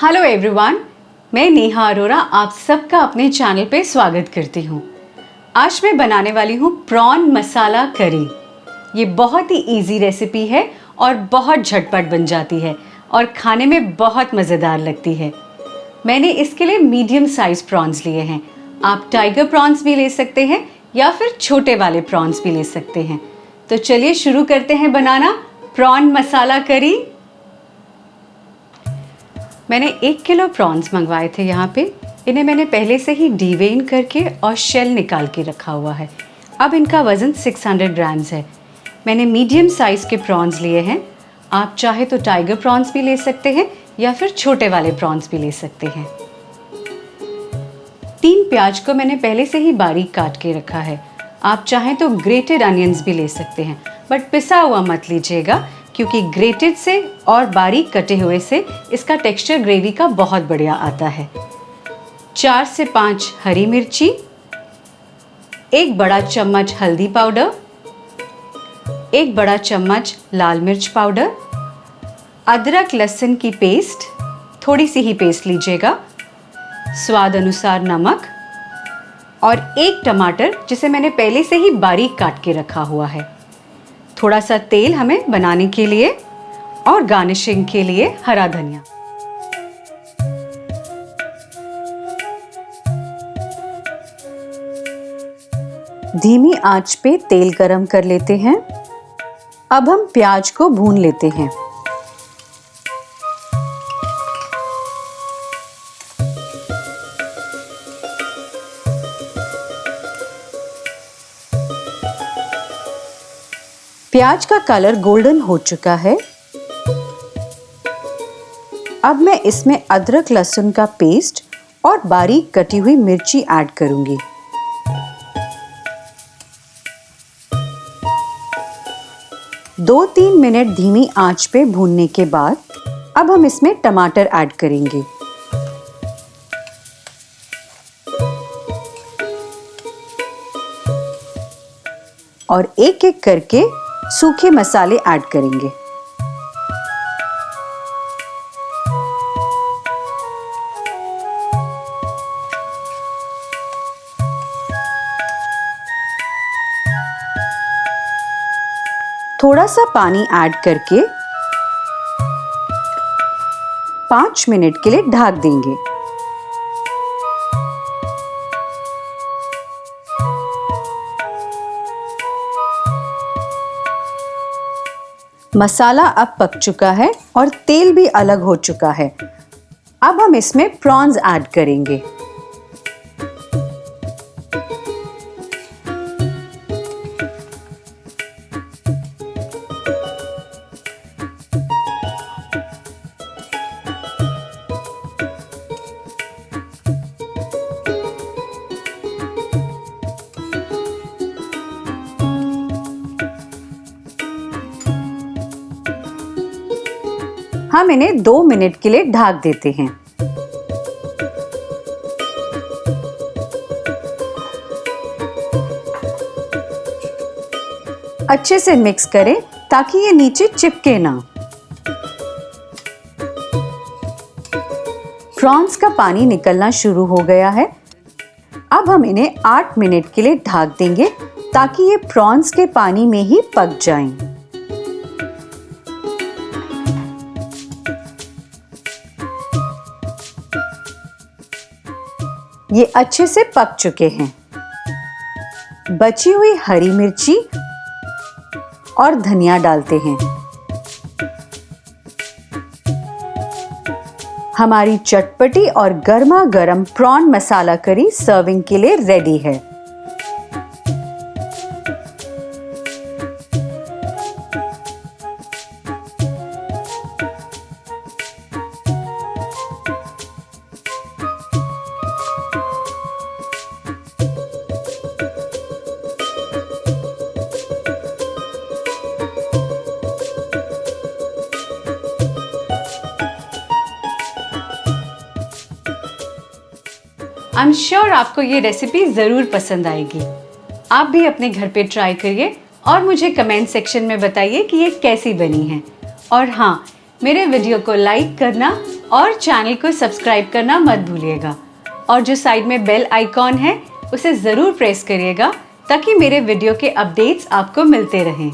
Hello everyone, मैं नेहा अरोरा आप सबका अपने चैनल पे स्वागत करती हूँ। आज मैं बनाने वाली हूँ प्रॉन मसाला करी। ये बहुत ही इजी रेसिपी है और बहुत झटपट बन जाती है और खाने में बहुत मज़ेदार लगती है। मैंने इसके लिए मीडियम साइज प्रॉन्स लिए हैं। आप टाइगर प्रॉन्स भी ले सकते हैं या फिर छोटे वाले प्रॉन्स भी ले सकते हैं। तो चलिए शुरू करते हैं बनाना प्रॉन मसाला करी। मैंने 1 किलो प्रॉन्स मंगवाए थे यहाँ पे। इन्हें मैंने पहले से ही डीवेन करके और शेल निकाल के रखा हुआ है। अब इनका वज़न 600 ग्राम्स है। मैंने मीडियम साइज़ के प्रॉन्स लिए हैं। आप चाहे तो टाइगर प्रॉन्स भी ले सकते हैं या फिर छोटे वाले प्रॉन्स भी ले सकते हैं। 3 प्याज को मैंने पहले से ही बारीक काट के रखा है। आप चाहें तो ग्रेटेड अनियंस भी ले सकते हैं, बट पिसा हुआ मत लीजिएगा क्योंकि ग्रेटेड से और बारीक कटे हुए से इसका टेक्सचर ग्रेवी का बहुत बढ़िया आता है। 4 से 5 हरी मिर्ची, 1 बड़ा चम्मच हल्दी पाउडर, 1 बड़ा चम्मच लाल मिर्च पाउडर, अदरक लहसुन की पेस्ट, थोड़ी सी ही पेस्ट लीजिएगा, स्वाद अनुसार नमक और 1 टमाटर जिसे मैंने पहले से ही बारीक काट के रखा हुआ है। थोड़ा सा तेल हमें बनाने के लिए और गार्निशिंग के लिए हरा धनिया। धीमी आंच पे तेल गरम कर लेते हैं। अब हम प्याज को भून लेते हैं। प्याज का कलर गोल्डन हो चुका है। अब मैं इसमें अदरक लहसुन का पेस्ट और बारीक कटी हुई मिर्ची ऐड करूंगी। दो 3 मिनट धीमी आंच पे भूनने के बाद अब हम इसमें टमाटर ऐड करेंगे। और एक एक करके सूखे मसाले ऐड करेंगे। थोड़ा सा पानी ऐड करके 5 मिनट के लिए ढक देंगे। मसाला अब पक चुका है और तेल भी अलग हो चुका है। अब हम इसमें प्रॉन्स ऐड करेंगे। हम इन्हें 2 मिनट के लिए ढक देते हैं। अच्छे से मिक्स करें ताकि ये नीचे चिपके ना। प्रॉन्स का पानी निकलना शुरू हो गया है। अब हम इन्हें 8 मिनट के लिए ढक देंगे ताकि ये प्रॉन्स के पानी में ही पक जाएं। ये अच्छे से पक चुके हैं। बची हुई हरी मिर्ची और धनिया डालते हैं। हमारी चटपटी और गर्मा गर्म प्रॉन मसाला करी सर्विंग के लिए रेडी है। आई एम श्योर आपको ये रेसिपी ज़रूर पसंद आएगी। आप भी अपने घर पे ट्राई करिए और मुझे कमेंट सेक्शन में बताइए कि ये कैसी बनी है। और हाँ, मेरे वीडियो को लाइक करना और चैनल को सब्सक्राइब करना मत भूलिएगा। और जो साइड में बेल आइकॉन है उसे ज़रूर प्रेस करिएगा ताकि मेरे वीडियो के अपडेट्स आपको मिलते रहें।